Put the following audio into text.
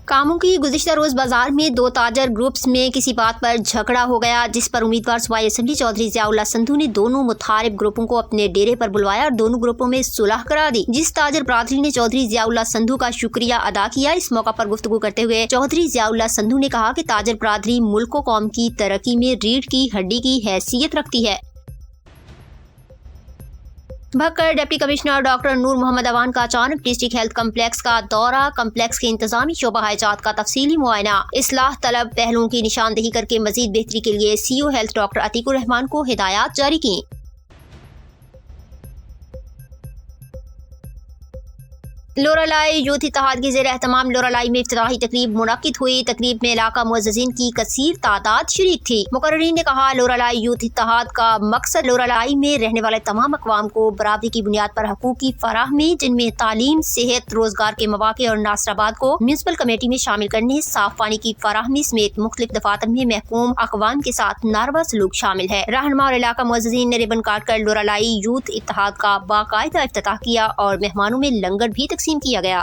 कामों की गुज़िश्ता रोज बाजार में दो ताजर ग्रुप्स में किसी बात पर झगड़ा हो गया, जिस पर उम्मीदवार सूबाई असेंबली चौधरी ज़ियाउल्लाह संधू ने दोनों मुखालिफ ग्रुपों को अपने डेरे पर बुलवाया और दोनों ग्रुपों में सुलह करा दी, जिस ताजर बरादरी ने चौधरी ज़ियाउल्लाह संधू का शुक्रिया अदा किया। इस मौका पर गुफ्तगू करते हुए चौधरी ज़ियाउल्लाह संधू ने कहा कि ताजर बरादरी मुल्क व कौम की तरक्की में रीढ़ की हड्डी की हैसियत रखती है। भक्कर डिप्टी कमिश्नर डॉक्टर नूर मोहम्मद अवान का अचानक डिस्ट्रिक्ट हेल्थ कम्प्लेक्स का दौरा, कम्प्लेक्स के इंतजामी शोबा हाजात का तफसीली मुआयना, इस्लाह तलब पहलुओं की निशानदेही करके मजीद बेहतरी के लिए CEO health doctor Atiqur Rahman को हिदायत जारी की। लोरालाई यूथ इत्तेहाद के ज़ेर एहतमाम लोरालाई में इफ्तिताही तकरीब मुनक्किद हुई। तकरीब में इलाका मुअज़्ज़िज़ीन की कसीर तादाद शरीक थी। मुकर्रिरीन ने कहा, लोरालाई यूथ इत्तेहाद का मकसद लोरालाई में रहने वाले तमाम अक़वाम को बराबरी की बुनियाद पर हकूक़ की फराहमी, जिनमें तालीम, सेहत, रोजगार के मौक़े और नासराबाद को म्यूनसिपल कमेटी में शामिल करने, साफ पानी की फराहमी समेत मुख्तलिफ दफातर में महकूम अक़वाम के साथ नारवा सलूक शामिल है। रहनुमा और इलाका मुअज़्ज़िज़ीन ने रिबन काट कर लोरालाई यूथ इत्तेहाद का बाकायदा इफ्तिताह किया और मेहमानों में लंगर भी तकसीम किया गया।